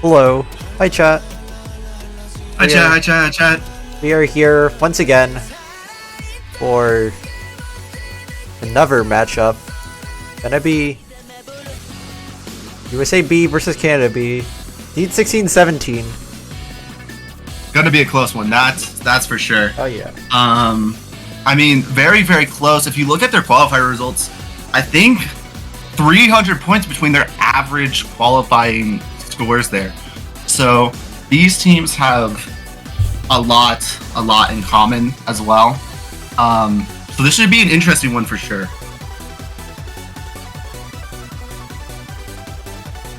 Hello. Hi, chat. Hi chat, hi chat, hi chat. We are here once again for another matchup. Gonna be USA B versus Canada B. Need 16-17. Gonna be a close one, that's for sure. Oh yeah. I mean, very, very close. If you look at their qualifier results, I think 300 points between their average qualifying scores there. So these teams have a lot in common as well. So this should be an interesting one for sure.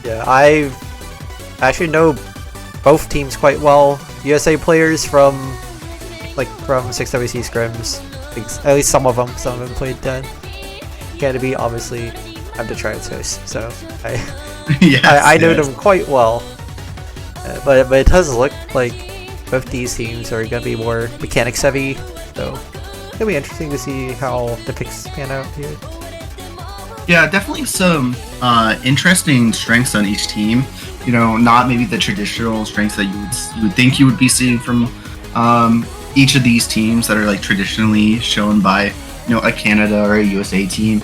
Yeah, I actually know both teams quite well. USA players from 6WC scrims. At least some of them played 10. Canada B, obviously, I'm the Triads host, so I know them quite well. But it does look like both these teams are gonna be more mechanics heavy, so it'll be interesting to see how the picks pan out here. Yeah, definitely some interesting strengths on each team. You know, not maybe the traditional strengths that you would think you would be seeing from each of these teams that are like traditionally shown by a Canada or a USA team.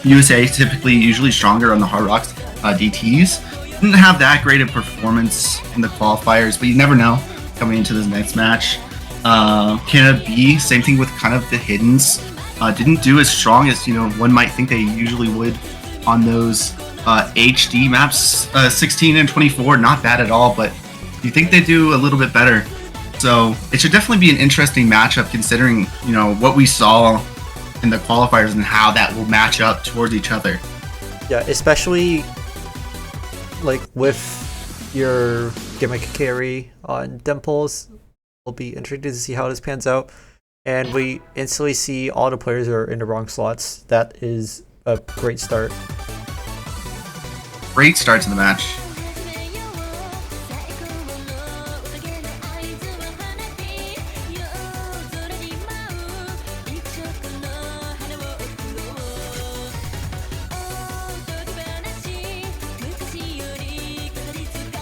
USA typically usually stronger on the Hard Rocks DTs. Didn't have that great a performance in the qualifiers, but you never know coming into this next match. Canada B, same thing with kind of the hiddens. Didn't do as strong as one might think they usually would on those HD maps, 16 and 24. Not bad at all, but you think they do a little bit better. So it should definitely be an interesting matchup considering what we saw in the qualifiers and how that will match up towards each other. Yeah, especially like with your gimmick carry on Dimples. It'll be interesting to see how this pans out. And we instantly see all the players are in the wrong slots. That is a great start. Great start to the match.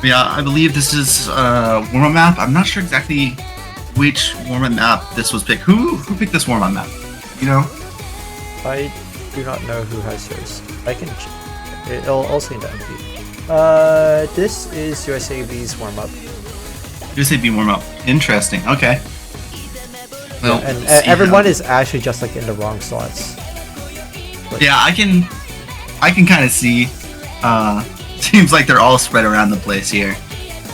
Yeah, I believe this is a warm-up map. I'm not sure exactly which warm-up map this was picked. Who picked this warm-up map? You know? I do not know who has yours. I can check. It'll also in the MP. This is USA B's warm-up. USA B warm-up. Interesting. Okay. Well, yeah, and everyone is actually just like in the wrong slots. But yeah, I can kind of see. Seems like they're all spread around the place here,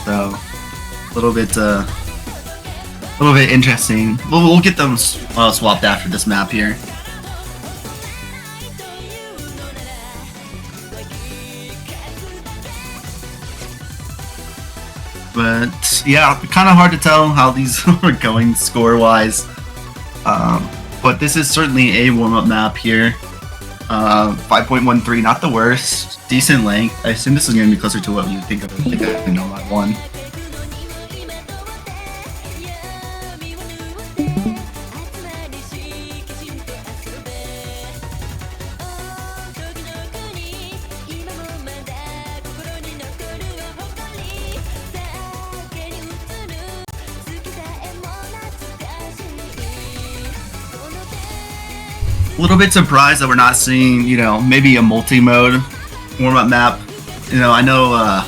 so a little bit interesting. We'll get them swapped after this map here. But yeah, kind of hard to tell how these are going score-wise. But this is certainly a warm-up map here. 5.13, not the worst. Decent length. I assume this is going to be closer to what you think of it. I think I know that one. A little bit surprised that we're not seeing, maybe a multi-mode warm-up map. I know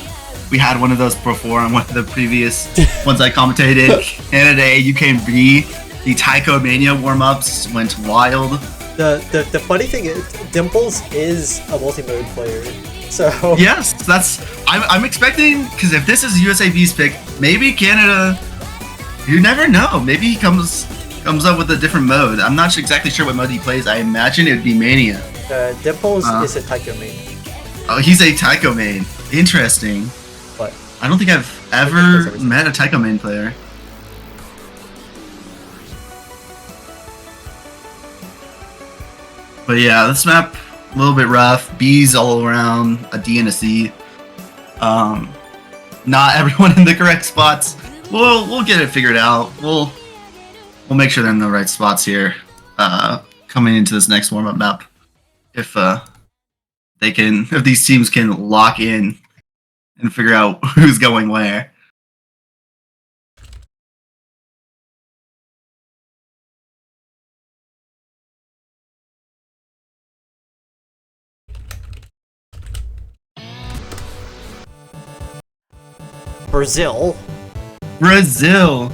we had one of those before on one of the previous ones I commentated. Canada A, UK B, the Taiko Mania warm-ups went wild. The funny thing is, Dimples is a multi-mode player, so yes, I'm expecting, because if this is USAB's pick, maybe Canada, you never know. Maybe he comes up with a different mode. I'm not exactly sure what mode he plays. I imagine it would be Mania. Dimples is a Taiko main. Oh, he's a Taiko main. Interesting. But I don't think I've ever met a Taiko main player. But yeah, this map a little bit rough. B's all around, a D and a C. Not everyone in the correct spots. We'll get it figured out. We'll make sure they're in the right spots here. Coming into this next warm-up map, if these teams can lock in and figure out who's going where. Brazil. Brazil.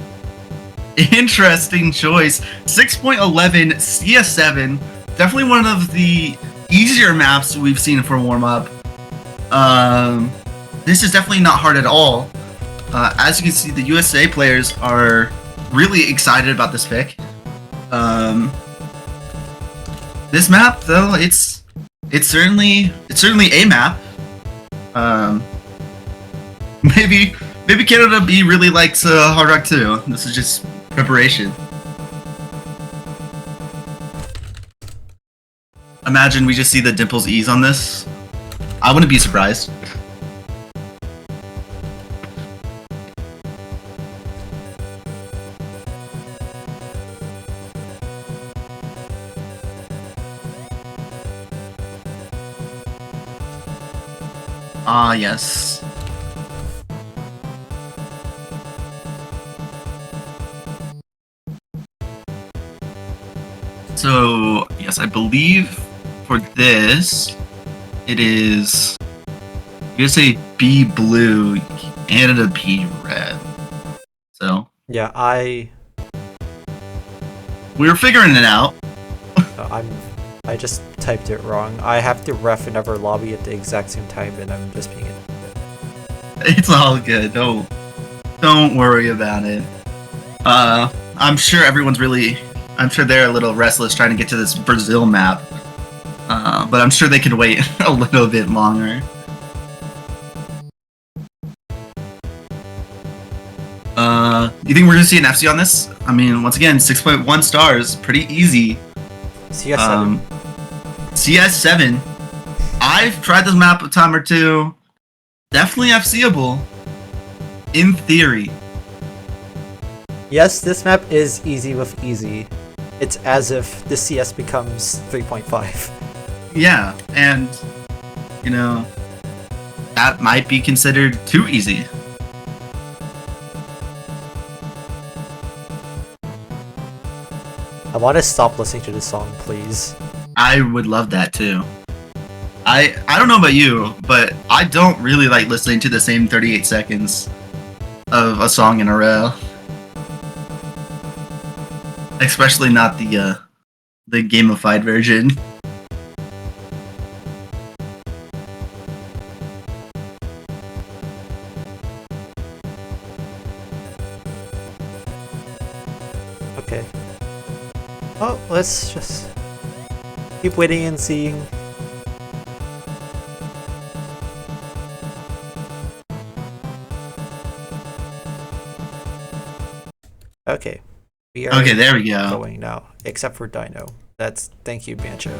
Interesting choice. 6.11 CS7. Definitely one of the easier maps we've seen for warm-up. This is definitely not hard at all. As you can see, the USA players are really excited about this pick. This map, though, it's certainly a map. Maybe Canada B really likes Hard Rock 2. This is just preparation. Imagine we just see the Dimples E's on this. I wouldn't be surprised. Ah, yes. So, yes, I believe for this, it is USA B blue, Canada B red. So, Yeah, we were figuring it out. I just typed it wrong. I have to ref another lobby at the exact same time, and I'm just being It's all good. Don't worry about it. I'm sure they're a little restless trying to get to this Brazil map. But I'm sure they can wait a little bit longer. You think we're gonna see an FC on this? I mean, once again, 6.1 stars, pretty easy. CS7. CS7. I've tried this map a time or two. Definitely FCable. In theory. Yes, this map is easy with easy. It's as if the CS becomes 3.5. Yeah, and you know, that might be considered too easy. I want to stop listening to this song, please. I would love that too. I don't know about you, but I don't really like listening to the same 38 seconds of a song in a row. Especially not the gamified version. Okay. Oh, let's just keep waiting and seeing. Okay. We are Okay, there we go. going now, except for Dino. Thank you, Bancho.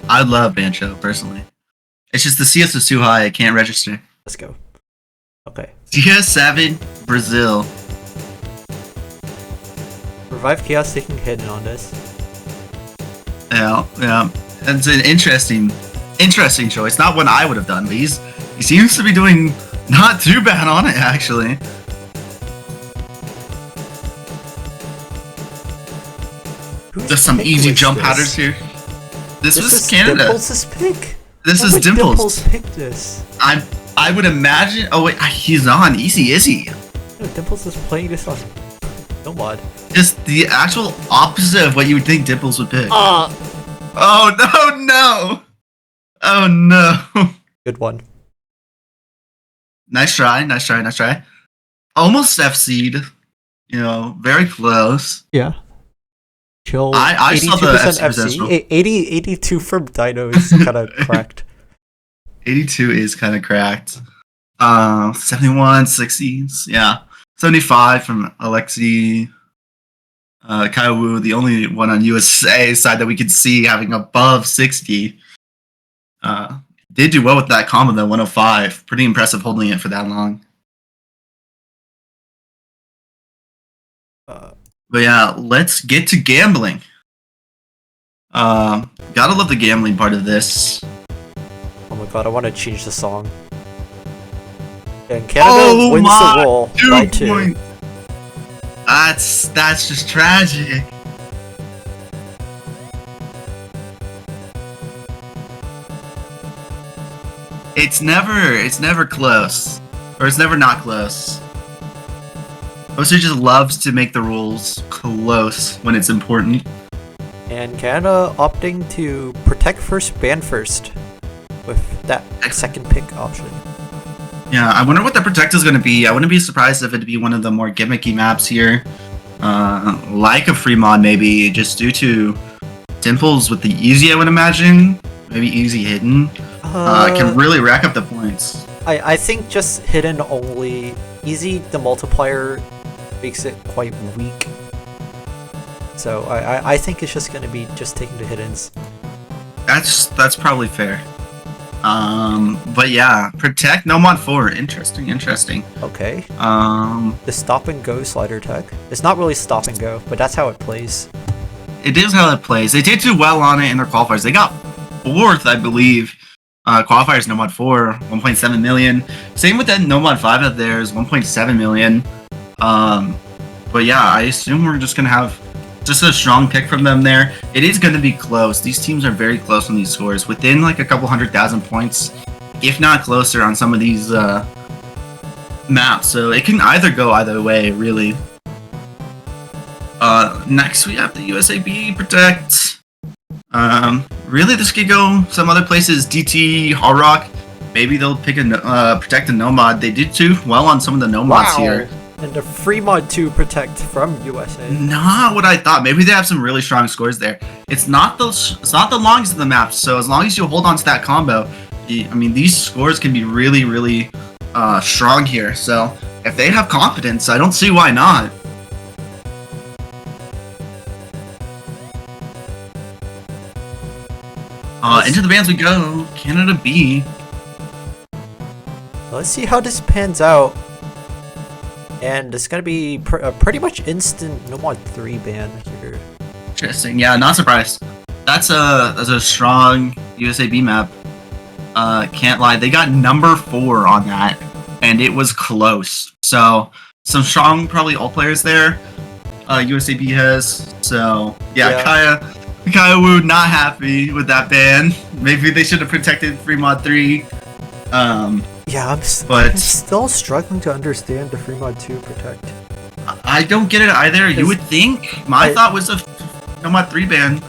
I love Bancho personally. It's just the CS is too high, I can't register. Let's go. Okay. CS7 Brazil. Revive Chaos taking hidden on this. Yeah. It's an interesting choice. Not one I would have done, but he seems to be doing not too bad on it actually. There's some easy jump patterns here. This was Canada. Dimples' pick. This is Dimples. Dimples picked this. I would imagine. Oh wait, he's on. Easy, is he? No, Dimples is playing this on no mod. Just the actual opposite of what you would think Dimples would pick. Ah. Oh no! Oh no! Good one. Nice try. Almost FC'd. You know, very close. Yeah. Chill. I saw the 82% FC. 82 from Dino is kind of cracked. 82 is kind of cracked. 71, 60s, yeah. 75 from Alexi. Kyle Wu, the only one on USA side that we could see having above 60. Did do well with that combo though, 105. Pretty impressive holding it for that long. But yeah, let's get to gambling. Gotta love the gambling part of this. Oh my god, I want to change the song. And Canada wins the roll by 2. Points. That's just tragic. It's never close. Or it's never not close. Oster just loves to make the rules close when it's important. And Canada opting to protect first, ban first, with that second pick option. Yeah, I wonder what the protect is going to be. I wouldn't be surprised if it'd be one of the more gimmicky maps here. Like a free mod maybe, just due to temples with the easy, I would imagine. Maybe easy hidden. Can really rack up the points. I think just hidden only. Easy, the multiplier makes it quite weak. So I think it's just gonna be just taking the hiddens. That's probably fair. But yeah, protect no mod 4. Interesting. Okay. The stop and go slider tech. It's not really stop and go, but that's how it plays. It is how it plays. They did do well on it in their qualifiers. They got 4th, I believe. Qualifiers no mod 4, 1.7 million. Same with that no mod 5 of theirs, 1.7 million. But yeah, I assume we're just gonna have just a strong pick from them there. It is going to be close. These teams are very close on these scores, within like a couple 100,000 points, if not closer on some of these maps. So it can either go either way, really. Next we have the USAB Protect. Really, this could go some other places. DT, Hard Rock. Maybe they'll pick a Protect a no mod. They did too well on some of the no mods here. And the free mod 2 protect from USA. Not what I thought. Maybe they have some really strong scores there. It's not the longest of the maps, so as long as you hold on to that combo, I mean, these scores can be really, really strong here. So if they have confidence, I don't see why not. Into the bans we go. Canada B. Let's see how this pans out. And it's gonna be pretty much instant no mod 3 ban here. Interesting. Yeah, not surprised. That's a strong USAB map. Can't lie. They got number 4 on that, and it was close. So some strong probably all players there. USAB has. So yeah. Kaya Wu not happy with that ban. Maybe they should have protected free mod 3. Yeah, I'm still struggling to understand the free mod 2 protect. I don't get it either. You would think. My thought was a no mod 3 ban.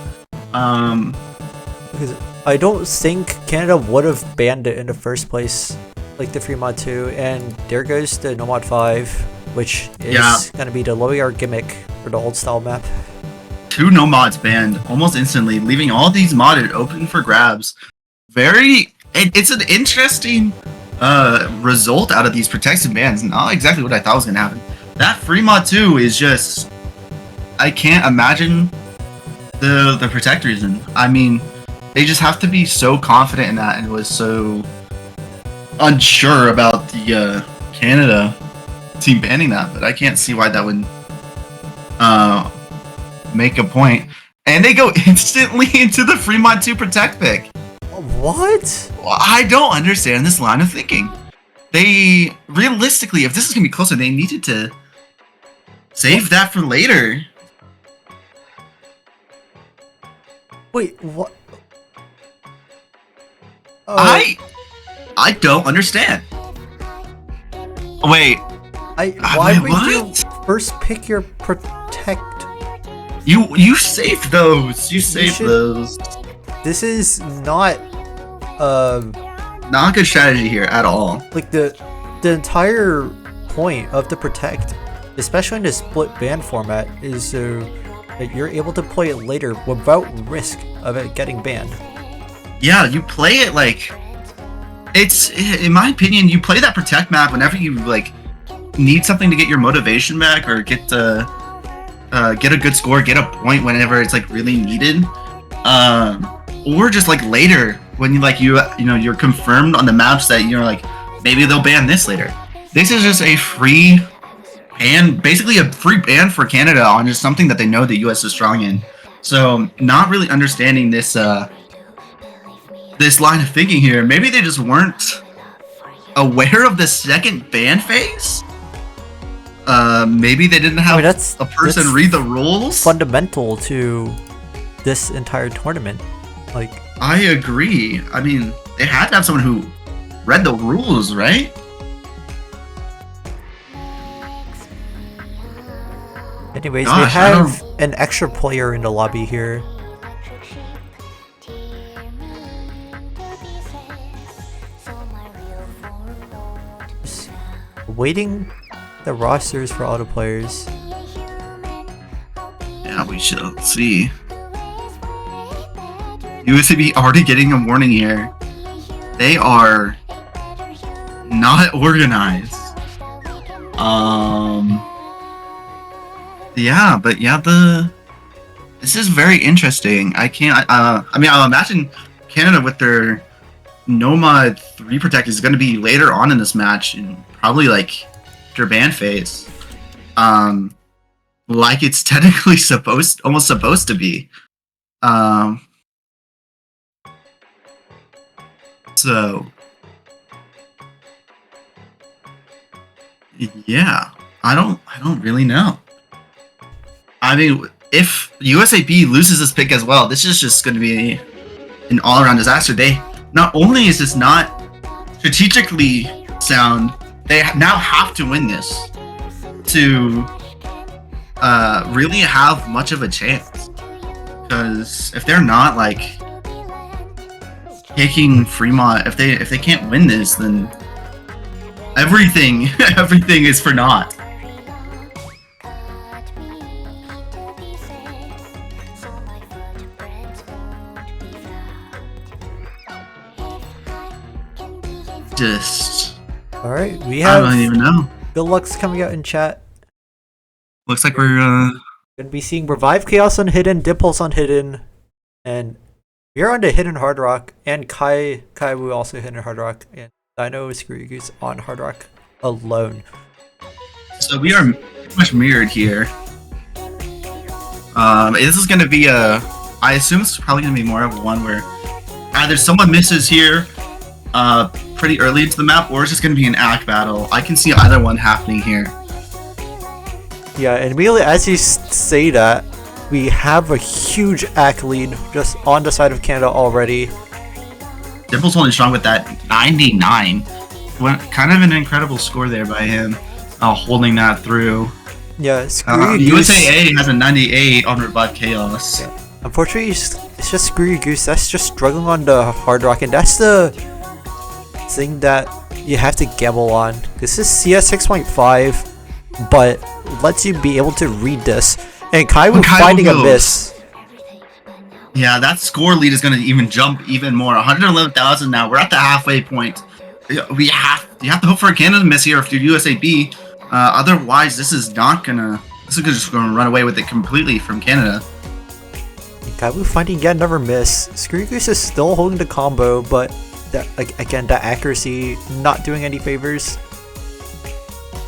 Because I don't think Canada would have banned it in the first place, like the free mod 2. And there goes the no mod 5, which is going to be the low yard gimmick for the old style map. 2 no mods banned almost instantly, leaving all these modded open for grabs. It's an interesting result out of these protected bans. Not exactly what I thought was gonna happen. That free mod 2 is just, I can't imagine the protect reason. I mean, they just have to be so confident in that and was so unsure about the Canada team banning that, but I can't see why that would make a point. And they go instantly into the free mod 2 protect pick. What? Well, I don't understand this line of thinking. They realistically, if this is gonna be closer, they needed to save that for later. Wait, what? I don't understand. Wait. Why would you first pick your protect? You saved those. You saved those. This is not not a good strategy here at all. Like the entire point of the protect, especially in the split ban format, is so that you're able to play it later without risk of it getting banned. Yeah, you play it like it's, in my opinion, you play that protect map whenever you like need something to get your motivation back or get a good score, get a point whenever it's like really needed. Or just like later when you like you're confirmed on the maps that you're like, maybe they'll ban this later. This is just a free ban, basically a free ban for Canada on just something that they know the US is strong in. So not really understanding this this line of thinking here. Maybe they just weren't aware of the second ban phase? Maybe they didn't have that's a person read the rules? Fundamental to this entire tournament. Like, I agree. I mean, they had to have someone who read the rules, right? anyways, Gosh, we have an extra player in the lobby here. Just waiting the rosters for all the players. Yeah, we shall see. USAB already getting a warning here. They are not organized. Yeah, but yeah, this is very interesting. I can't. I mean, I'll imagine Canada with their Nomad 3 Protect is going to be later on in this match, and probably like their ban phase. Like it's technically almost supposed to be. So yeah, I don't really know. I mean, if USAB loses this pick as well, this is just going to be an all-around disaster. They not only is this not strategically sound, they now have to win this to really have much of a chance. Because if they're not like taking Fremont, if they can't win this, then everything is for naught. Just Alright, we have I don't even know. good luck's coming out in chat. Looks like we're Gonna be seeing Revive Chaos on Hidden, Dimples on Hidden, and we're on the Hidden Hard Rock, and Kai Wu also Hidden Hard Rock, and Dino Screwgoose on Hard Rock alone. so we are pretty much mirrored here. This is gonna be I assume it's probably gonna be more of one where either someone misses here pretty early into the map, or it's just gonna be an act battle. I can see either one happening here. Yeah, and immediately as you say that, we have a huge act lead just on the side of Canada already. Dimple's holding strong with that 99. Kind of an incredible score there by him, holding that through. Yeah, USAA has a 98 on Revive Chaos. Yeah. Unfortunately, it's just Screw You Goose. That's just struggling on the Hard Rock, and that's the thing that you have to gamble on. This is CS 6.5, but lets you be able to read this. And Kai Wu finding a miss. Yeah, that score lead is going to even jump even more. 111,000 now. We're at the halfway point. You have to hope for a Canada miss here if you're USAB. Otherwise, this is just going to run away with it completely from Canada. Kai Wu finding yet another miss. Screw Goose is still holding the combo, but that, again, that accuracy not doing any favors.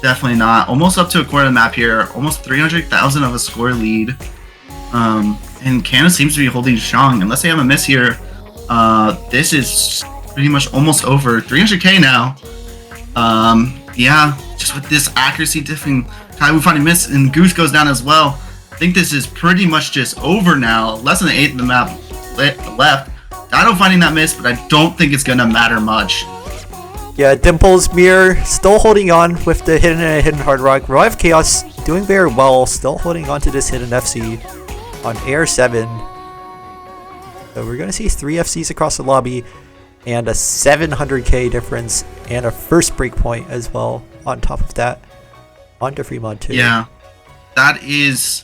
Definitely not. Almost up to a quarter of the map here. Almost 300,000 of a score lead. And Canada seems to be holding strong. Unless they have a miss here, this is pretty much almost over. 300k now. Yeah, just with this accuracy diffing, Kai Wu finding miss, and Goose goes down as well. I think this is pretty much just over now. Less than an eighth of the map left. Dino finding that miss, but I don't think it's gonna matter much. Yeah, Dimples Mirror still holding on with the Hidden Hard Rock. Revive Chaos doing very well, still holding on to this Hidden FC on AR7. So we're gonna see 3 FCs across the lobby and a 700k difference and a first breakpoint as well on top of that onto Fremont 2. Yeah, that is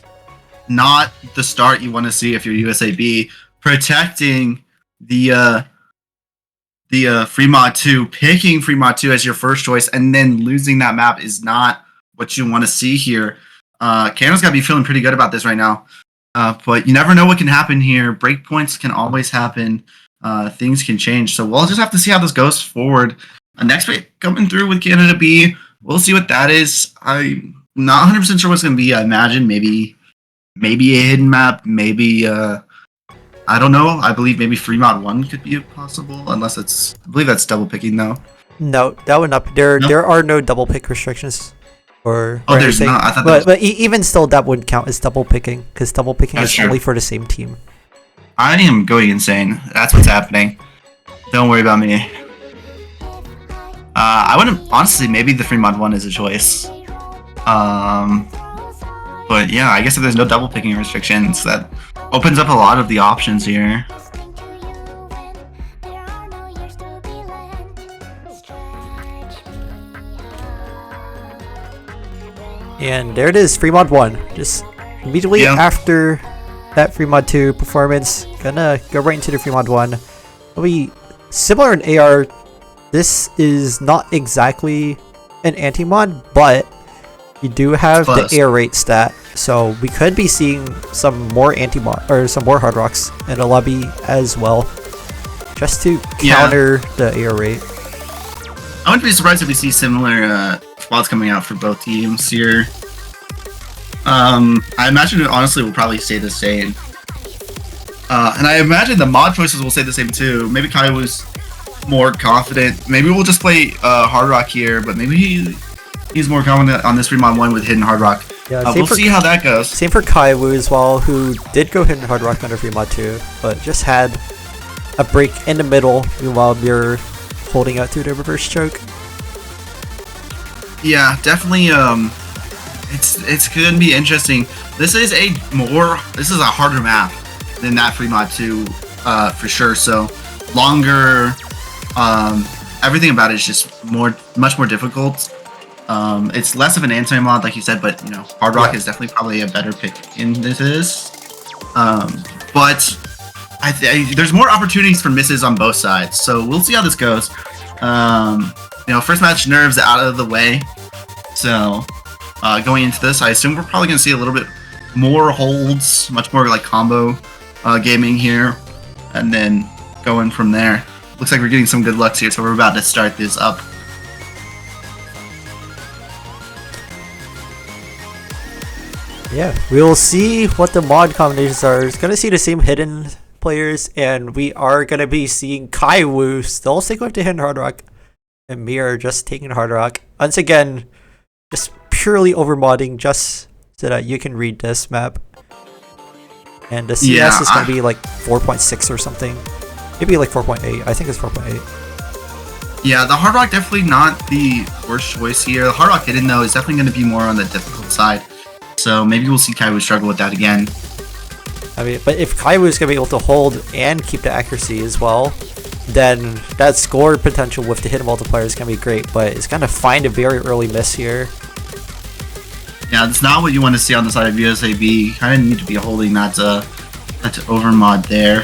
not the start you want to see if you're USAB. Protecting the Fremont 2, picking Fremont 2 as your first choice, and then losing that map is not what you want to see here. Canada's got to be feeling pretty good about this right now. But you never know what can happen here. Breakpoints can always happen. Things can change. So we'll just have to see how this goes forward. Next pick coming through with Canada B. We'll see what that is. I'm not 100% sure what's going to be. I imagine maybe a hidden map. Maybe, I don't know. I believe maybe Fremont 1 could be possible. Unless it's, I believe that's double picking though. No, that would not. There No? there are no double pick restrictions. Or There's anything. not. I thought there But even still, that would count as double picking because double picking That's is true. only for the same team. I am going insane. That's what's happening. Don't worry about me. I wouldn't honestly. Maybe the free mod one is a choice. But yeah, I guess if there's no double picking restrictions, that opens up a lot of the options here. And there it is, free mod 1. Just immediately Yeah. after that free mod 2 performance, gonna go right into the free mod 1. It'll be similar in AR. This is not exactly an anti-mod, but you do have the Close. air rate stat, so we could be seeing some more anti-mod or some more hard rocks in the lobby as well, just to Yeah. counter the air rate. I wouldn't be surprised if we see similar squads coming out for both teams here. I imagine it honestly will probably stay the same. And I imagine the mod choices will stay the same too. Maybe Kai was more confident. Maybe we'll just play Hard Rock here, but maybe he's more confident on this free mod 1 with Hidden Hard Rock. Yeah, We'll see how that goes. Same for Kaiwu as well, who did go hidden hard rock under free mod 2, but just had a break in the middle while you're holding out through the reverse choke. Yeah, definitely. It's gonna be interesting. This is a harder map than that free mod 2, for sure. So longer. Everything about it is just much more difficult. It's less of an anti-mod, like you said, but Hard Rock is definitely probably a better pick in this. But there's more opportunities for misses on both sides, so we'll see how this goes. First match nerves out of the way, so going into this, I assume we're probably gonna see a little bit more holds, much more like combo gaming here, and then going from there. Looks like we're getting some good lucks here, so we're about to start this up. Yeah, we'll see what the mod combinations are. It's gonna see the same hidden players, and we are gonna be seeing Kaiwu still stick with the hidden hard rock, and Mir just taking hard rock. Once again, just purely over modding just so that you can read this map. And the CS is gonna be like 4.6 or something. Maybe like 4.8. I think it's 4.8. Yeah, the Hard Rock definitely not the worst choice here. The Hard Rock hidden though is definitely going to be more on the difficult side. So maybe we'll see Kaiwu struggle with that again. I mean, but if Kaiwu is going to be able to hold and keep the accuracy as well, then that score potential with the hidden multiplier is going to be great. But it's going to find a very early miss here. Yeah, that's not what you want to see on the side of USAB. You kind of need to be holding that overmod there.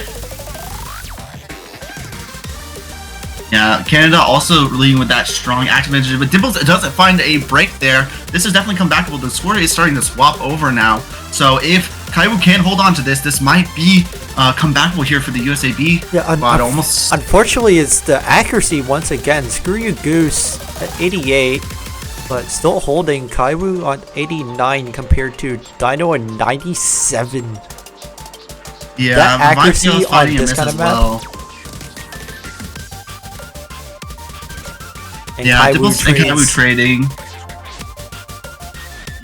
Yeah, Canada also leading with that strong active energy, but Dimples doesn't find a break there. This is definitely comebackable. The score is starting to swap over now. So if Kaiwu can hold on to this, this might be comebackable here for the USAB. Yeah, but almost. Unfortunately, it's the accuracy once again. Screw you, Goose at 88, but still holding Kaiwu on 89 compared to Dino at 97. Yeah, that accuracy on this kind of map. Well. And yeah, Kaiwu trading.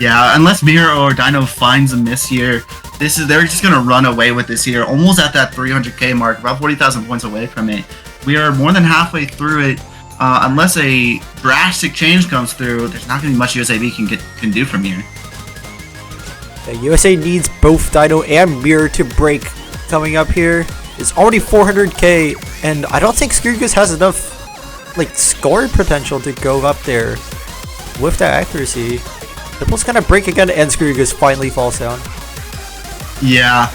Yeah, unless Mir or Dino finds a miss here, they're just gonna run away with this here. Almost at that 300k mark, about 40,000 points away from it. We are more than halfway through it. Unless a drastic change comes through, there's not gonna be much USAB can do from here. The USA needs both Dino and Mir to break coming up here. It's already 400k, and I don't think Skirgus has enough score potential to go up there with that accuracy. Dimple's gonna break again, and Skirgus finally falls down. Yeah,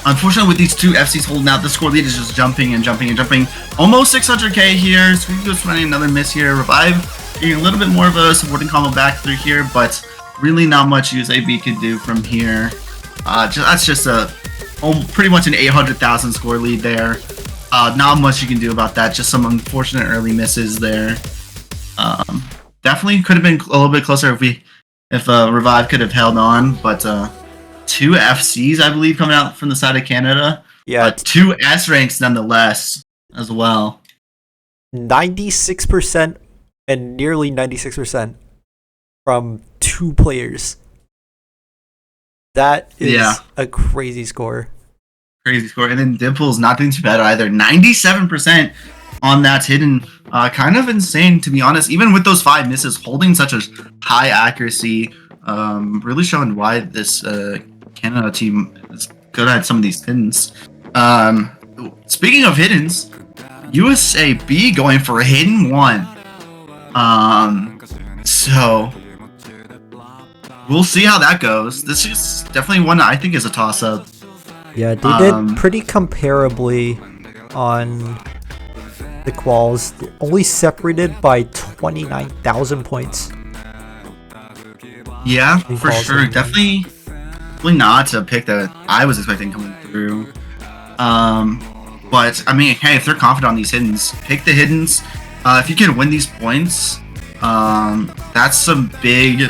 unfortunately with these two FCs holding out, the score lead is just jumping and jumping and jumping. Almost 600k here. Skirgus finding another miss here. Revive getting a little bit more of a supporting combo back through here, but really not much USAB can do from here. That's just pretty much an 800,000 score lead there. Not much you can do about that. Just some unfortunate early misses there. Definitely could have been a little bit closer if Revive could have held on. But two FCs, I believe, coming out from the side of Canada. Yeah, two S ranks nonetheless as well. 96% and nearly 96% from 2 players. That is a crazy score. Crazy score. And then Dimple's not doing too bad either. 97% on that hidden. Kind of insane, to be honest. Even with those 5 misses, holding such a high accuracy, really showing why this Canada team is good at some of these hiddens. Speaking of hiddens, USAB going for a hidden 1. So we'll see how that goes. This is definitely one that I think is a toss-up. Yeah, they did pretty comparably on the quals. They're only separated by 29,000 points. Yeah, for sure. Definitely not a pick that I was expecting coming through. But I mean, hey, if they're confident on these hiddens, pick the hiddens. If you can win these points, that's some big.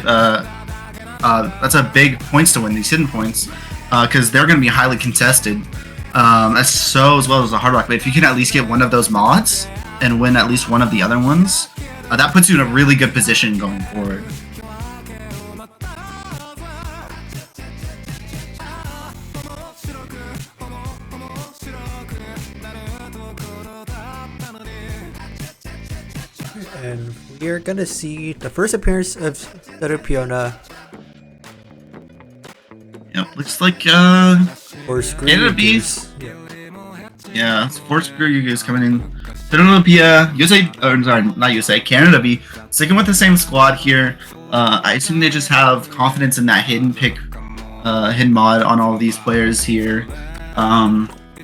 That's a big points to win, these hidden points, because they're going to be highly contested. As well as the hard rock. But if you can at least get one of those mods and win at least one of the other ones, that puts you in a really good position going forward. And we are gonna see the first appearance of Serapiona. Yep, looks like Or Screw Canada Bees. Yeah, Sports Screw you guys coming in. Philadelphia, Canada B sticking with the same squad here. I assume they just have confidence in that hidden pick, hidden mod on all of these players here.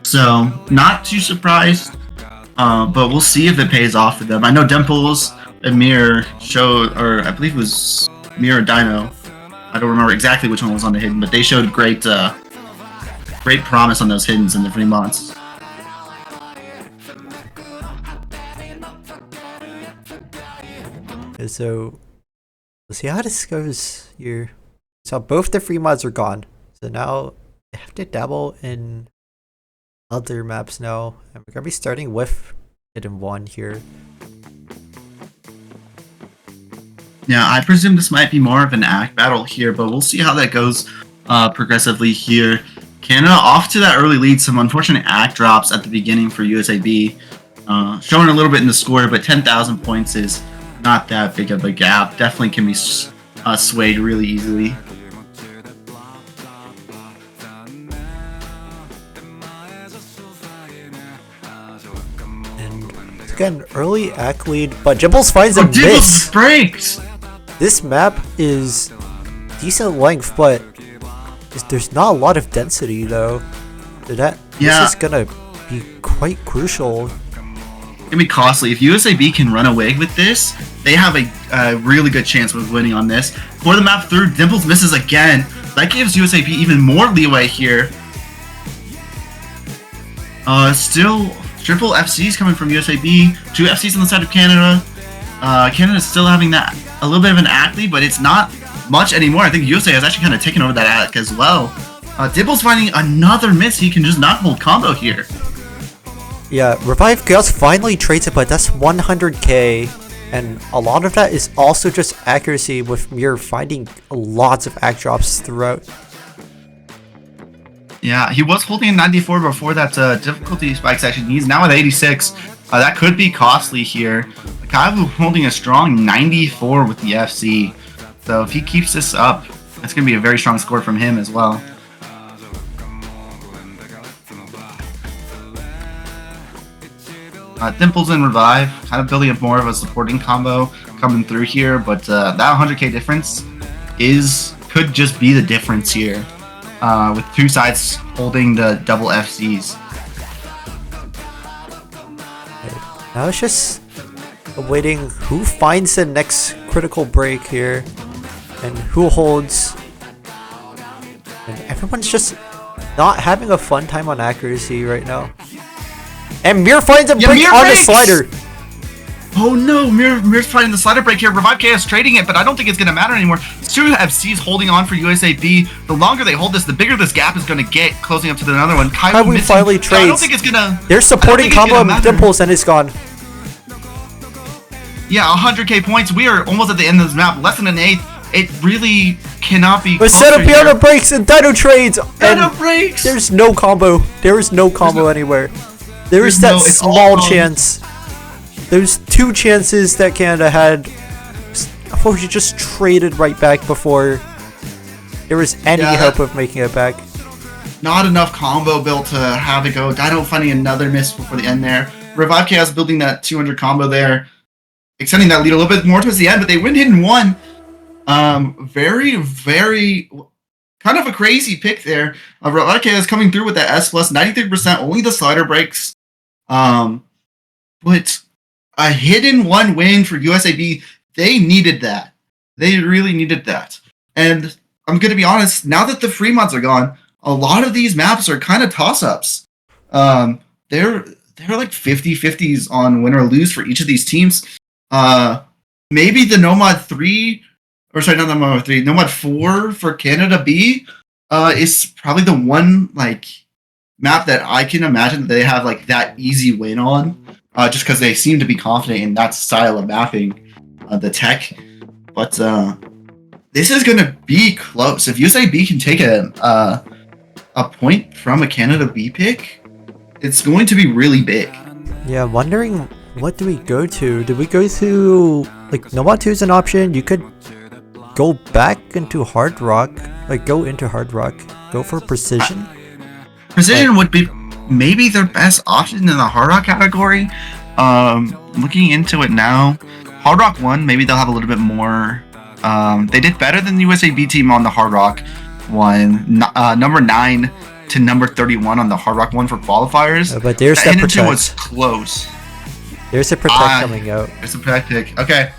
So not too surprised. But we'll see if it pays off for them. I know Dimples and Mir showed, or I believe it was Mir or Dino. I don't remember exactly which one was on the hidden, but they showed great promise on those hiddens in the free mods. So let's see how this goes here. So both the free mods are gone. So now I have to dabble in other maps now. And we're gonna be starting with hidden 1 here. Yeah, I presume this might be more of an act battle here, but we'll see how that goes progressively here. Canada off to that early lead. Some unfortunate act drops at the beginning for USAB. Showing a little bit in the score, but 10,000 points is not that big of a gap. Definitely can be swayed really easily. And again, early act lead, but Jibbles finds a Jibbles miss. Breaks! This map is decent length, but there's not a lot of density though. So this is gonna be quite crucial. It's gonna be costly. If USAB can run away with this, they have a really good chance of winning on this. For the map through, Dimples misses again. That gives USAB even more leeway here. Still triple FCs coming from USAB. 2 FCs on the side of Canada. Canada's still having that a little bit of an act lead, but it's not much anymore. I think USA has actually kind of taken over that act as well. Dimples finding another miss. He can just not hold combo here. Yeah, Revive Chaos finally trades it, but that's 100k, and a lot of that is also just accuracy with Mir finding lots of act drops throughout. Yeah, he was holding a 94 before that difficulty spike section. He's now at 86. That could be costly here. Kaivu holding a strong 94 with the FC. So if he keeps this up, that's going to be a very strong score from him as well. Dimples and Revive, kind of building up more of a supporting combo coming through here, but that 100k difference could just be the difference here, with 2 sides holding the double FCs. Now it's just awaiting who finds the next critical break here, and who holds. And everyone's just not having a fun time on accuracy right now. And Mir finds a break on the slider. Oh no, Mir's finding the slider break here. Revive Chaos trading it, but I don't think it's going to matter anymore. 2 FCs holding on for USAB. The longer they hold this, the bigger this gap is going to get, closing up to another one. Kaiwu finally trades. I don't think it's going to... They're supporting combo of Dimples and it's gone. Yeah, 100k points. We are almost at the end of this map. Less than an eighth. It really cannot be. But set up piano breaks and dino trades. Dino breaks. There's no combo. There is no combo anywhere. There is that small chance. There's 2 chances that Canada had. Oh, she just traded right back before there was any hope of making it back. Not enough combo built to have it go. Dino finding another miss before the end there. Revive Chaos building that 200 combo there, extending that lead a little bit more towards the end, but they win hidden 1. Very, very kind of a crazy pick there. Revive Chaos coming through with that S plus 93%. Only the slider breaks. But a hidden 1 win for USAB. They needed that. They really needed that. And I'm going to be honest, now that the free mods are gone, a lot of these maps are kind of toss-ups. They're like 50-50s on win or lose for each of these teams. Maybe the Nomad 3, or sorry, not the Nomad 3, Nomad 4 for Canada B is probably the one like map that I can imagine that they have like that easy win on, just because they seem to be confident in that style of mapping, the tech. But this is going to be close. If USAB can take a point from a Canada B pick, it's going to be really big. Yeah, I'm wondering, what do we go to? Did we go to, like, Nomad 2 is an option. You could go back into Hard Rock, like go into Hard Rock, go for Precision. Precision would be maybe their best option in the Hard Rock category. Looking into it now, Hard Rock 1, maybe they'll have a little bit more. They did better than the USAB team on the Hard Rock 1. Number 9 to number 31 on the Hard Rock 1 for qualifiers. But there's that Protect. Was close. There's a Protect coming out. There's a Protect pick. Okay.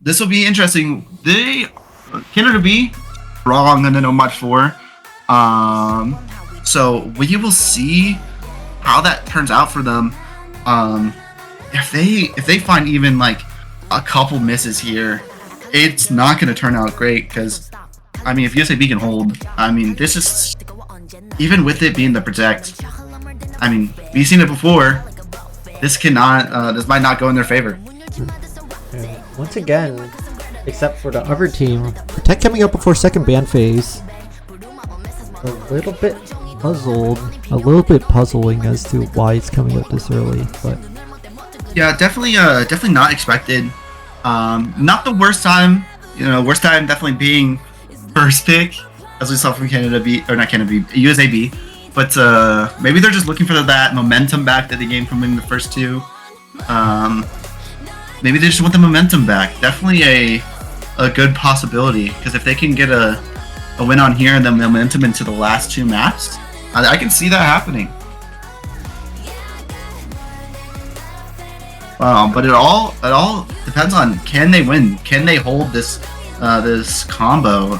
This will be interesting. Canada B, wrong on the Nomad 4. So we will see how that turns out for them. If they find even like a couple misses here, it's not going to turn out great, because I mean, if USAB can hold, I mean, this is, even with it being the Protect, I mean, we've seen it before. This cannot, this might not go in their favor. And once again, except for the other team, Protect coming up before second ban phase. A little bit puzzling as to why it's coming up this early, but yeah, definitely not expected. Not the worst time, worst time definitely being first pick, as we saw from Canada B, or not Canada B, USAB. But maybe they're just looking for that momentum back that they gained from winning the first 2. Maybe they just want the momentum back. Definitely a good possibility, because if they can get a win on here and then momentum into the last 2 maps, I can see that happening. But it all depends on, can they win? Can they hold this this combo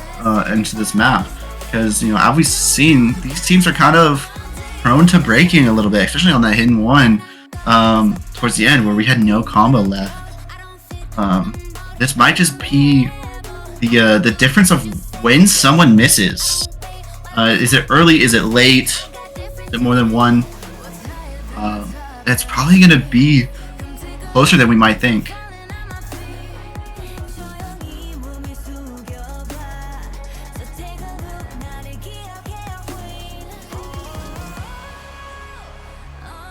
into this map? Because as we've seen, these teams are kind of prone to breaking a little bit, especially on that hidden 1 towards the end where we had no combo left. This might just be the difference of when someone misses. Is it early? Is it late? Is it more than 1? It's probably going to be closer than we might think.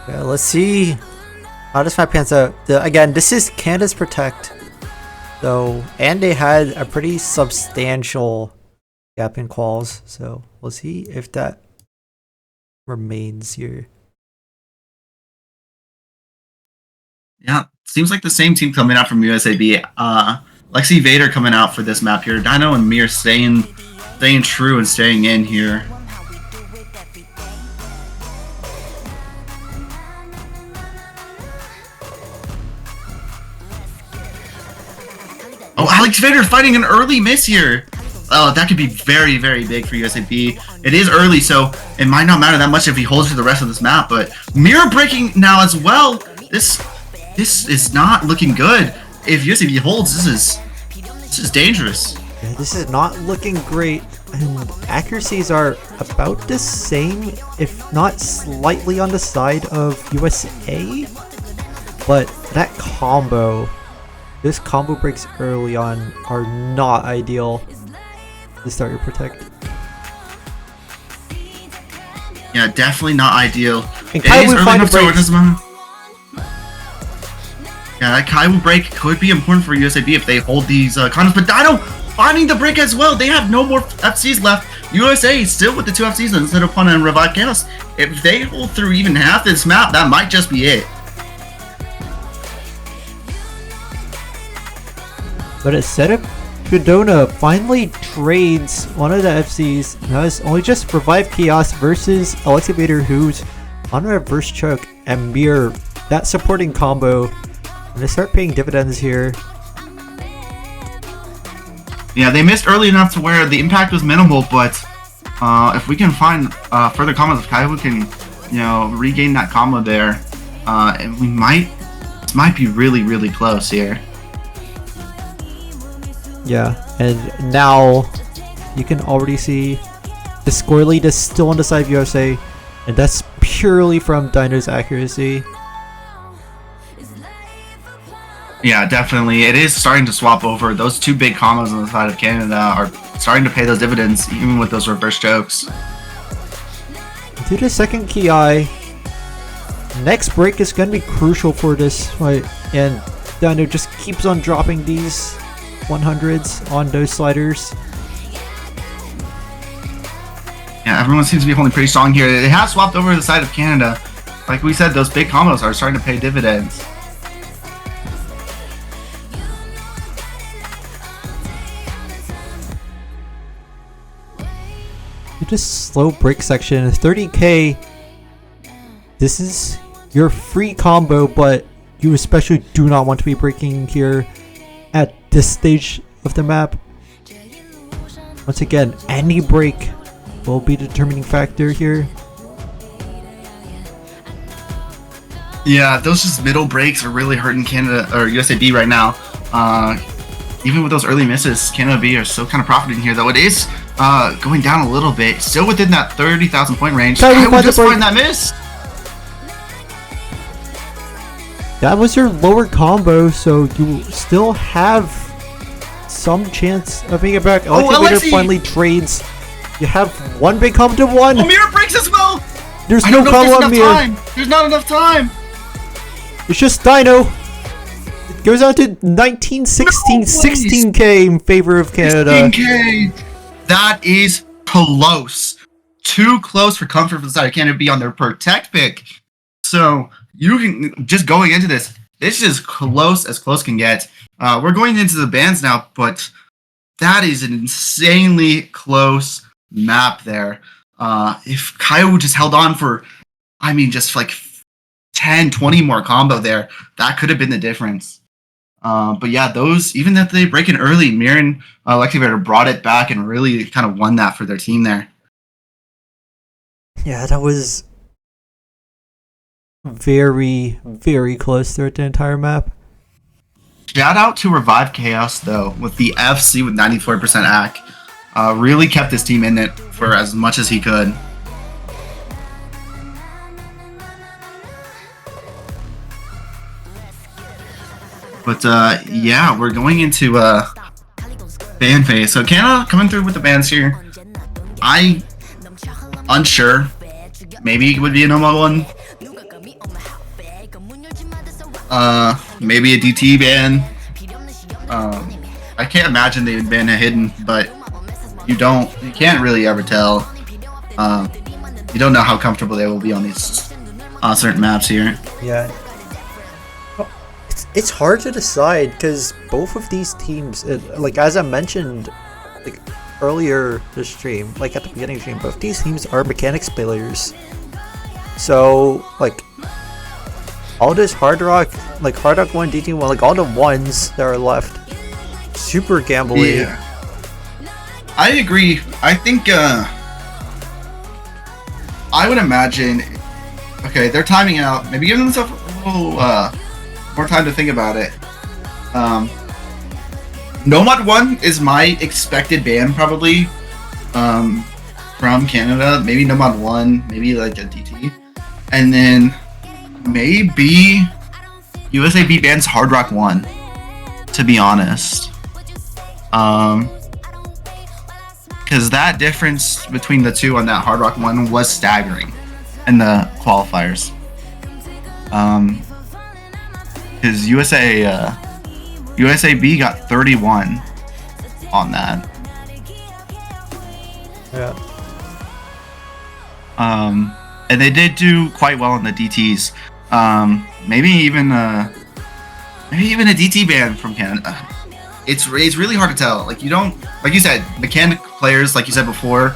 Yeah, let's see how this map pans out. Again, this is Canada's Protect, though, and they had a pretty substantial gap in quals, so we'll see if that remains here. Yeah, seems like the same team coming out from USAB. Lexi Vader coming out for this map here. Dino and Mir staying true and staying in here. Oh, Alex Vader fighting an early miss here. Oh, that could be very, very big for USAB. It is early, so it might not matter that much if he holds for the rest of this map, but mirror breaking now as well. This is not looking good. If USAB holds, this is dangerous. Yeah, this is not looking great, and accuracies are about the same, if not slightly on the side of USA. But that combo Those combo breaks early on are not ideal to start your protect. Yeah, definitely not ideal. And Kai will find a break. Yeah, that Kai will break could be important for USAB if they hold these condoms, but Dino finding the break as well. They have no more FCs left. USA still with the 2 FCs instead of Pun and Revive Chaos. If they hold through even half this map, that might just be it. But instead of Godona finally trades one of the FCs, now it's only just Revive Chaos versus Electivator, who's on a reverse choke, and Mir, that supporting combo, and they start paying dividends here. Yeah, they missed early enough to where the impact was minimal, but if we can find further combos, if Kaiwu can, regain that combo there, and this might be really, really close here. Yeah, and now you can already see the score lead is still on the side of USA, and that's purely from Dino's accuracy. Yeah, definitely. It is starting to swap over. Those 2 big combos on the side of Canada are starting to pay those dividends, even with those reverse chokes. To the second Ki, next break is going to be crucial for this fight, and Dino just keeps on dropping these 100s on those sliders. Yeah, everyone seems to be holding pretty strong here. They have swapped over to the side of Canada. Like we said, those big combos are starting to pay dividends. Just slow break section 30k. This is your free combo, but you especially do not want to be breaking here at this stage of the map. Once again, any break will be the determining factor here. Yeah, those just middle breaks are really hurting Canada or USAB right now. Even with those early misses, Canada B are still kind of profiting here, though it is going down a little bit. Still within that 30,000 point range. I will just find that miss. That was your lower combo, so you still have some chance of making it back. Electivator finally trades. You have one big combo to one. Oh, Mirror breaks as well. There's no combo on Mirror. There's not enough time. It's just Dino. It goes on to 19, 16, 16k in favor of Canada. 16k. That is close. Too close for comfort for the side of Canada be on their protect pick. So you can just going into this is close as close can get. We're going into the bans now, but that is an insanely close map there. If Kaiwu just held on for, just like 10, 20 more combo there, that could have been the difference. But yeah, those, even if they break in early, Mir and Electivator brought it back and really kind of won that for their team there. Yeah, that was very, very close throughout the entire map. Shout out to Revive Chaos, though, with the FC with 94% AC. Really kept his team in it for as much as he could. But yeah, we're going into ban phase. So Canada coming through with the bans here. Unsure. Maybe it would be a normal one. Maybe a DT ban. I can't imagine they would ban a hidden, but you can't really ever tell. You don't know how comfortable they will be on these certain maps here. Yeah. It's hard to decide because both of these teams, like as I mentioned, like earlier this stream, like at the beginning of the stream, both these teams are mechanics players. So like all this Hard Rock 1, DT1, like all the ones that are left, super gambly. Yeah. I agree. I think I would imagine. Okay, they're timing out. Maybe giving themselves a little more time to think about it. Nomad 1 is my expected ban probably from Canada. Maybe Nomad 1, maybe like a DT. And then maybe USAB bans Hard Rock 1. to be honest. Because that difference between the two on that Hard Rock one was staggering in the qualifiers. Because USAB got 31 on that. Yeah. And they did do quite well in the DTs. Maybe even a DT ban from Canada. It's really hard to tell. Like you said, mechanic players, like you said before.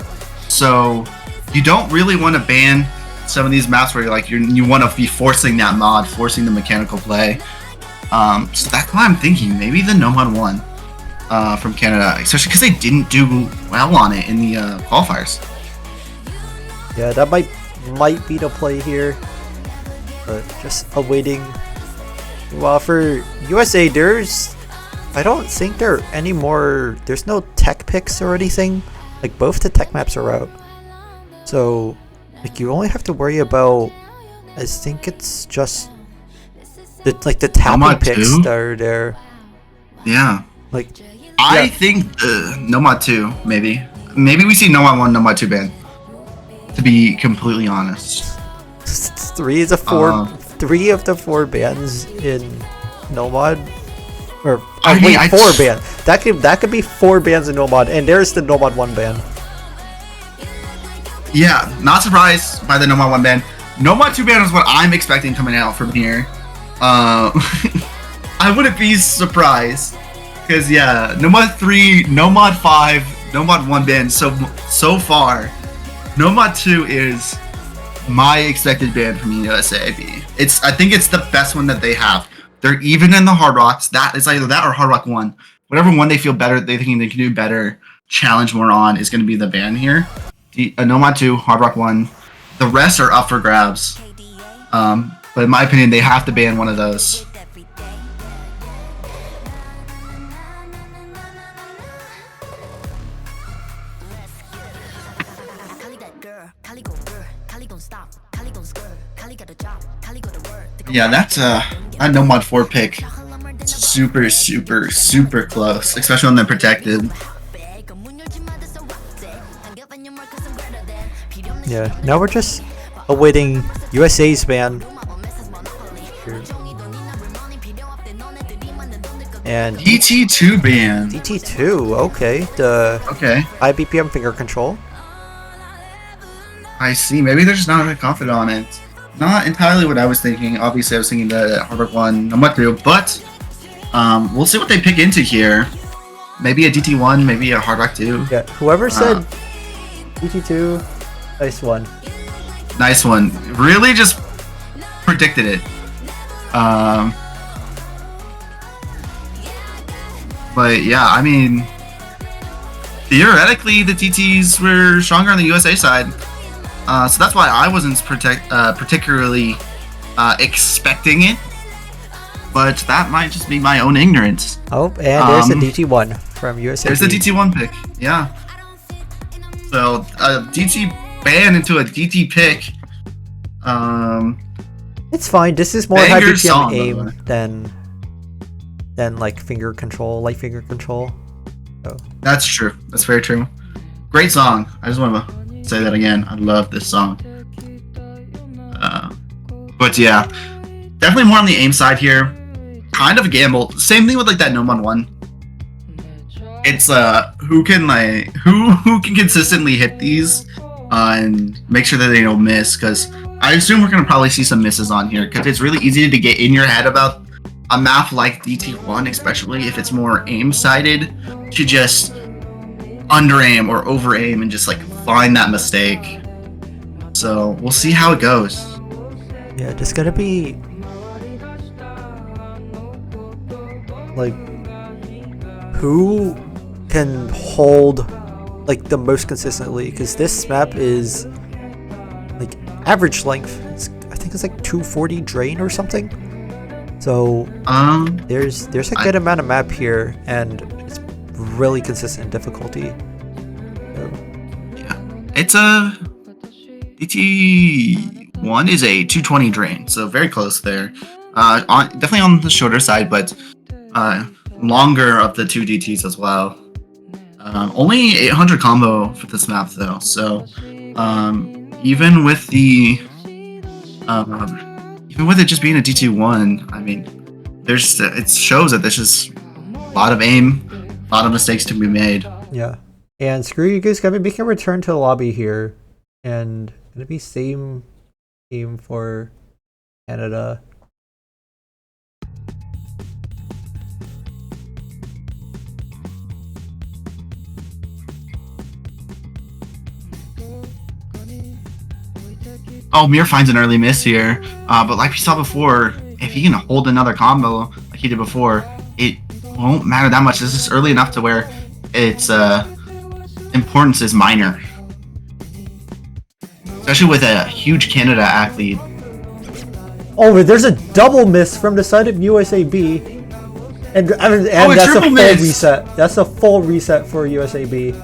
So you don't really want to ban some of these maps where you want to be forcing that mod, forcing the mechanical play. So that's why I'm thinking maybe the Nomad one from Canada, especially because they didn't do well on it in the qualifiers. Yeah, that might be the play here. But just awaiting. Well, for USA, I don't think there are any more. There's no tech picks or anything. Like both the tech maps are out. So like you only have to worry about. I think it's just the tapping picks that are there. Yeah. Like I think Nomad 2 maybe we see Nomad 1, Nomad 2 ban. To be completely honest, three of the four bands in Nomad, or four band. That could be 4 bands in Nomad, and there's the Nomad 1 ban. Yeah, not surprised by the Nomad 1 ban. Nomad 2 ban is what I'm expecting coming out from here. I wouldn't be surprised because Nomad 3, Nomad 5, Nomad 1 ban. So far. Nomad 2 is my expected ban from USAB. I think it's the best one that they have. They're even in the Hard Rocks. That is either that or Hard Rock 1. Whatever one they feel better, they think they can do better, challenge more on, is going to be the ban here. Nomad 2, Hard Rock 1. The rest are up for grabs. But in my opinion, they have to ban one of those. Yeah, that's a Nomad 4 pick. Super, super, super close, especially on the protected. Yeah, now we're just awaiting USA's ban. And DT2 ban. DT2, okay. The high BPM finger control. I see. Maybe they're just not confident on it. Not entirely what I was thinking. Obviously, I was thinking the Hard Rock 1, Nomad 2, but we'll see what they pick into here. Maybe a DT1, maybe a Hard Rock 2. Yeah, whoever said DT2, nice one. Nice one. Really just predicted it. But yeah, I mean, theoretically, the TTs were stronger on the USA side. So that's why I wasn't particularly expecting it. But that might just be my own ignorance. Oh, and there's a DT1 from USA. There's the DT1 pick, yeah. So a DT ban into a DT pick. It's fine. This is more high BPM aim than like finger control, light finger control. So. That's true. That's very true. Great song. I just want to say that again. I love this song. But yeah, definitely more on the aim side here. Kind of a gamble. Same thing with like that Nomad 1. It's who can consistently hit these and make sure that they don't miss, because I assume we're gonna probably see some misses on here, because it's really easy to get in your head about a map like DT1, especially if it's more aim sided, to just under aim or over aim and just like find that mistake. So we'll see how it goes. Yeah, just gotta be like, who can hold like the most consistently, because this map is like average length. I think it's like 240 drain or something. So there's a good amount of map here, and it's really consistent difficulty. Yeah, it's a DT1 is a 220 drain, so very close there. Definitely on the shorter side, but longer of the two DTs as well. Only 800 combo for this map though, so even with the even with it just being a DT1, I mean, it shows that there's just a lot of aim, a lot of mistakes to be made. Yeah, and screw you guys, we can return to the lobby here, and gonna be same team for Canada. Oh, Mir finds an early miss here, but like we saw before, if he can hold another combo like he did before, it won't matter that much. This is early enough to where its importance is minor, especially with a huge Canada athlete. Oh, there's a double miss from the side of USAB, and that's a full reset. That's a full reset for USAB.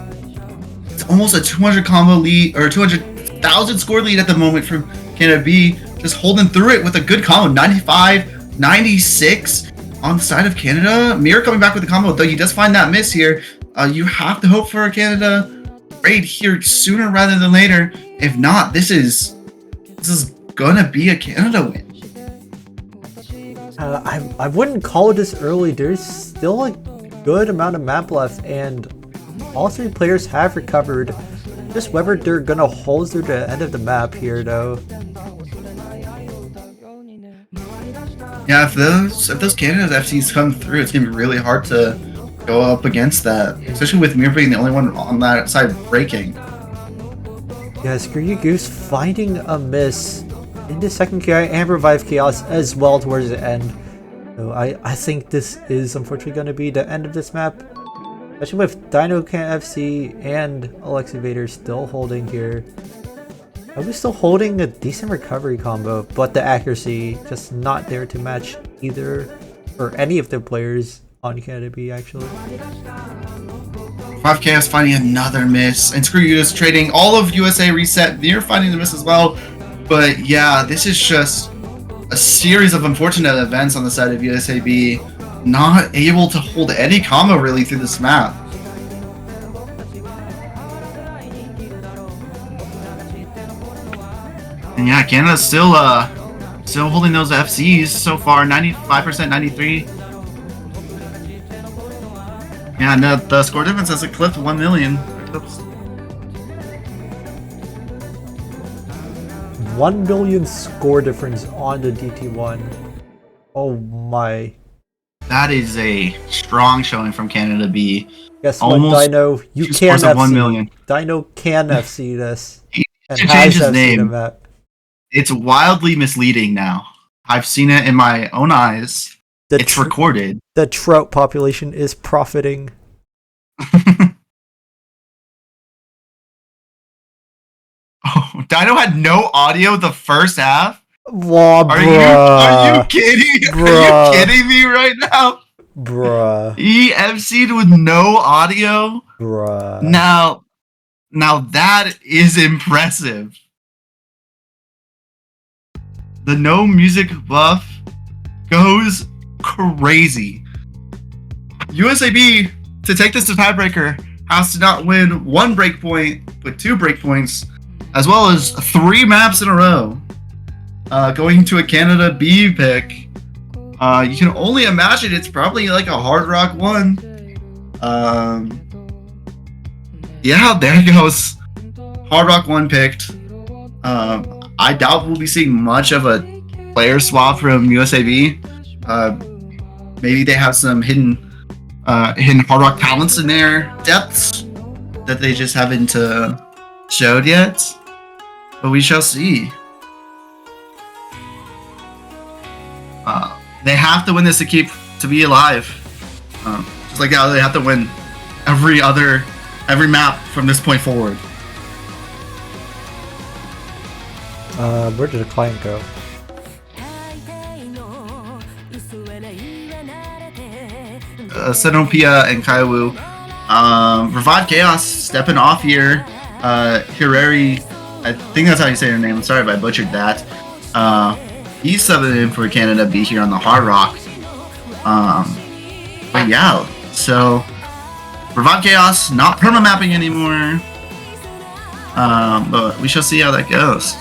It's almost a 200 combo lead, or 200,000 score lead at the moment from Canada B, just holding through it with a good combo. 95, 96 on the side of Canada. Mir coming back with the combo, though he does find that miss here. You have to hope for a Canada raid here sooner rather than later. If not, this is gonna be a Canada win. I wouldn't call it this early. There's still a good amount of map left, and all three players have recovered. Just whether they're gonna hold through the end of the map here, though. Yeah, if those Canada FCs come through, it's gonna be really hard to go up against that, especially with Mir being the only one on that side breaking. Yeah, Screw You Goose finding a miss in the second KI and Revive Chaos as well towards the end. So I think this is unfortunately going to be the end of this map. Especially with Dino Can FC and Alexi Vader still holding here. I was still holding a decent recovery combo, but the accuracy just not there to match either or any of the players on Canada B actually. 5KS finding another miss, and Screw You is trading all of USA reset. Near finding the miss as well. But yeah, this is just a series of unfortunate events on the side of USAB. Not able to hold any combo really through this map. And yeah, Canada's still holding those FCs so far, 95%, 93. Yeah, no, the score difference has eclipsed 1 million. 1 million score difference on the DT1. Oh my. That is a strong showing from Canada B. Guess what, Dino? You can FC. 1 million. Dino can FC this. He and should has change his FC'd name. It's wildly misleading now. I've seen it in my own eyes. It's recorded. The trout population is profiting. Oh, Dino had no audio the first half? Whoa, are you kidding? Bruh. Are you kidding me right now? Bruh. He FC'd with no audio? Bruh. Now that is impressive. The no music buff goes crazy. USAB, to take this to tiebreaker, has to not win 1 breakpoint, but 2 breakpoints, as well as 3 maps in a row. Going into a Canada B pick, you can only imagine it's probably like a Hard Rock 1. Yeah, there it goes. Hard Rock 1 picked. I doubt we'll be seeing much of a player swap from USAB. Maybe they have some hidden Hard Rock talents in their depths that they just haven't showed yet. But we shall see. They have to win this to be alive. Just like how they have to win every map from this point forward. Where did the client go? Senopia and Kaiwu. Revive Chaos stepping off here. Hirari, I think that's how you say her name. I'm sorry if I butchered that. He's subbing in for Canada B here on the Hard Rock. But yeah, so Revive Chaos, not perma-mapping anymore. But we shall see how that goes.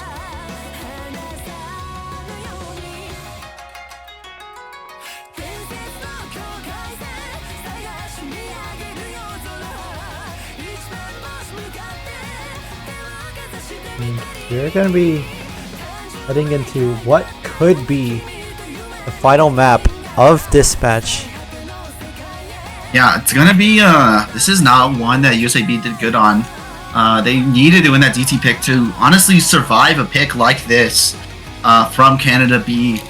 We're going to be heading into what could be the final map of this match. Yeah, it's gonna be this is not one that USAB did good on. They needed to win that DT pick to honestly survive a pick like this from Canada B.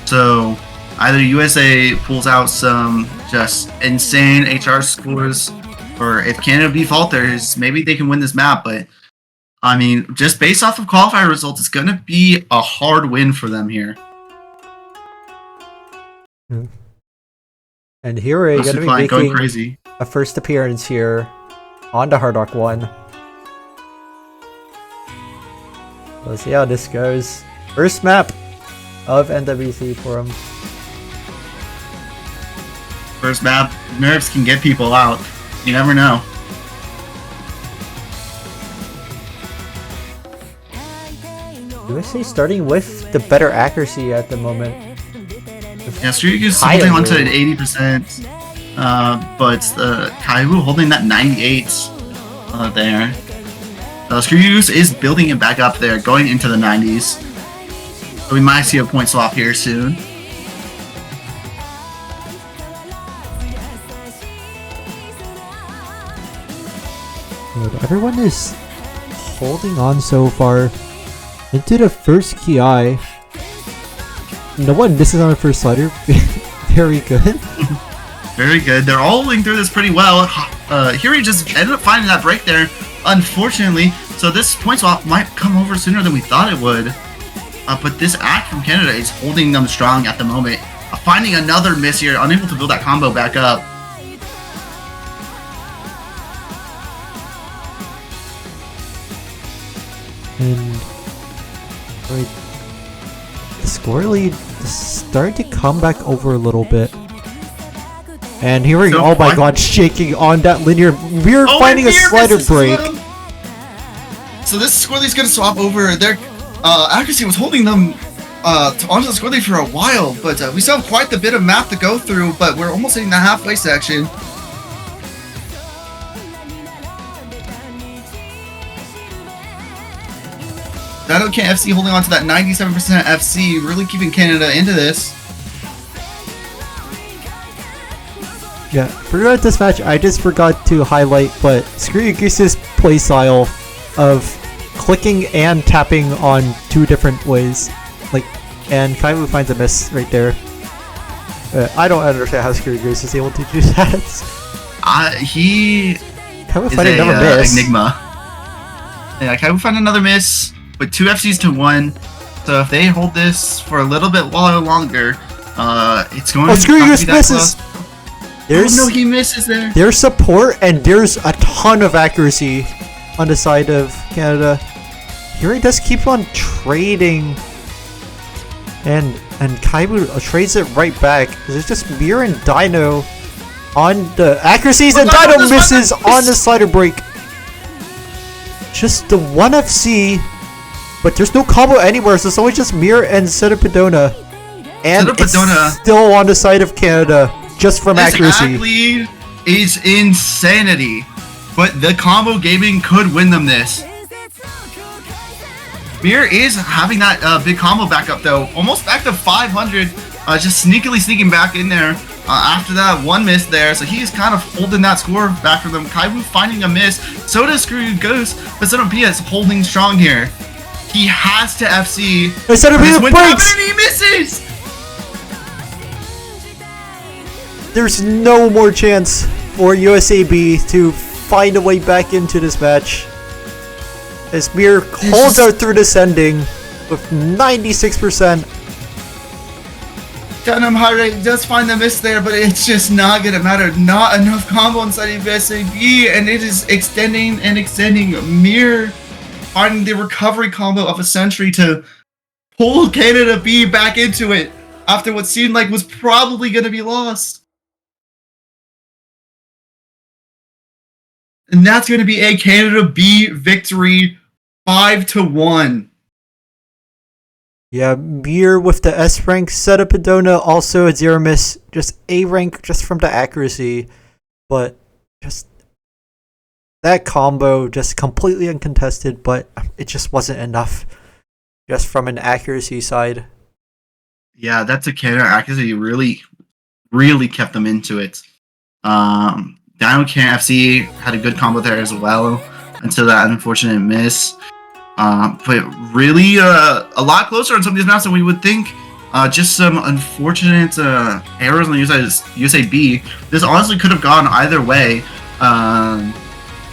So either USA pulls out some just insane HR scores, or if Canada B falters, maybe they can win this map. But I mean, just based off of qualifier results, it's gonna be a hard win for them here. And here we're going to be making crazy. a first appearance here on the Hard Rock 1. Let's see how this goes. First map of NWC for him. First map, nerves can get people out. You never know. USA starting with the better accuracy at the moment. Yeah, Stryku's holding on to an 80%, but Kaiwu holding that 98 there. Stryku is building it back up there, going into the 90s. So we might see a point swap here soon. Everyone is holding on so far into the first Ki. No one misses on the first slider. Very good. Very good. They're all holding through this pretty well. Hiri just ended up finding that break there, unfortunately. So this point swap might come over sooner than we thought it would. But this act from Canada is holding them strong at the moment. Finding another miss here, unable to build that combo back up. And the score lead is starting to come back over a little bit. And here we go. Oh my god, shaking on that linear. We're finding a slider break. So this score lead's gonna swap over. Their accuracy was holding them onto the score lead for a while, but we still have quite a bit of map to go through, but we're almost hitting the halfway section. Dadoken FC holding on to that 97% FC, really keeping Canada into this. Yeah, throughout this match, I just forgot to highlight, but Screwgoose's playstyle of clicking and tapping on two different ways. And Kaiwu finds a miss right there. I don't understand how Screwgoose is able to do that. He Kaiwu find another miss. Enigma. Yeah, Kaiwu find another miss. With 2 FCs to 1, so if they hold this for a little bit longer, it's going to be that misses. No, he misses there. There's support and there's a ton of accuracy on the side of Canada. Here he does keep on trading, and Kaiwu trades it right back. It's just Mir and Dino on the accuracies, and Dino misses on the slider break. Just the 1 FC. But there's no combo anywhere, so it's only just Mir and Sedapidona. And it's still on the side of Canada, just from accuracy. This lead is insanity, but the combo gaming could win them this. Mir is having that big combo back up though, almost back to 500, just sneakily sneaking back in there. After that 1 miss there, so he's kind of holding that score back for them. Kaiwu finding a miss, so does Screwgoose, but Sedapia is holding strong here. He has to FC. Instead of being breaks, and he misses. There's no more chance for USAB to find a way back into this match. As Mir holds out through this ending with 96%. Dunham high rate does find the miss there, but it's just not gonna matter. Not enough combo inside of USAB, and it is extending and extending. Mir finding the recovery combo of a century to pull Canada B back into it after what seemed like was probably going to be lost. And that's going to be a Canada B victory, 5-1. Yeah, Mir with the S rank setup Adona, also a 0 miss, just A rank just from the accuracy, but just that combo just completely uncontested, but it just wasn't enough just from an accuracy side. Yeah, that's a Canada accuracy really, really kept them into it. Dino Can FC had a good combo there as well until that unfortunate miss. But really, a lot closer on some of these maps than we would think. Just some unfortunate errors on the USAB. This honestly could have gone either way.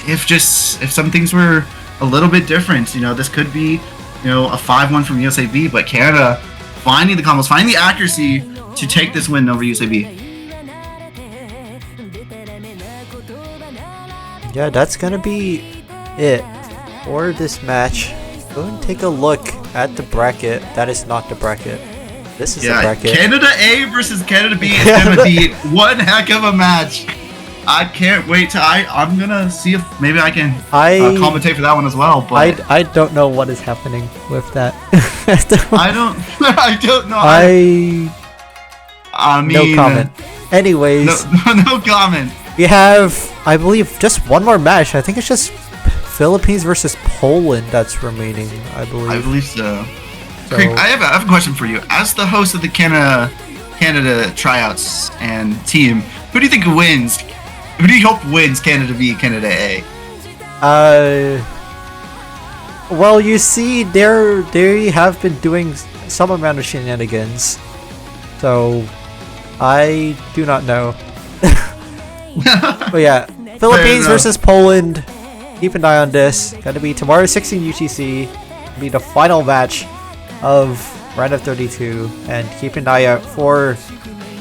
If some things were a little bit different, this could be, a 5-1 from USAB. But Canada finding the combos, finding the accuracy to take this win over USAB. Yeah, that's gonna be it for this match. Go and take a look at the bracket. That is not the bracket. This is the bracket. Canada A versus Canada B is gonna be one heck of a match. I can't wait to. I'm gonna see if maybe I can commentate for that one as well. But I don't know what is happening with that. I don't know. I mean, no comment. Anyways, no comment. We have, I believe, just one more match. I think it's just Philippines versus Poland that's remaining. I believe so. Craig, I have a question for you. As the host of the Canada tryouts and team, who do you think wins? Who do you hope wins Canada B, Canada A? Well, you see, they have been doing some amount of shenanigans, so I do not know. But yeah, Philippines versus Poland. Keep an eye on this. Gonna be tomorrow 16 UTC. Gonna be the final match of round of 32, and keep an eye out for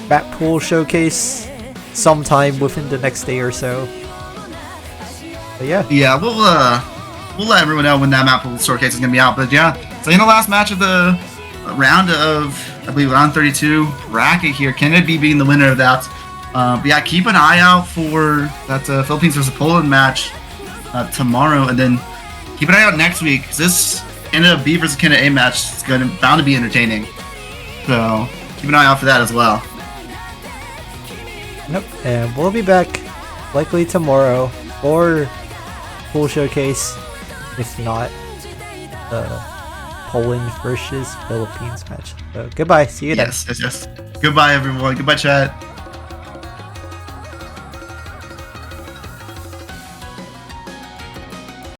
map pool showcase sometime within the next day or so. But yeah, we'll let everyone know when that map pool showcase is gonna be out. But yeah, so in the last match of the round of, I believe, round 32 bracket here, Canada B being the winner of that. But yeah, keep an eye out for that Philippines versus Poland match tomorrow, and then keep an eye out next week, because this Canada B versus Canada A match is bound to be entertaining. So keep an eye out for that as well. Yep, and we'll be back likely tomorrow for full showcase, if not the Poland versus Philippines match. So goodbye, see you then. Yes. Goodbye everyone. Goodbye chat.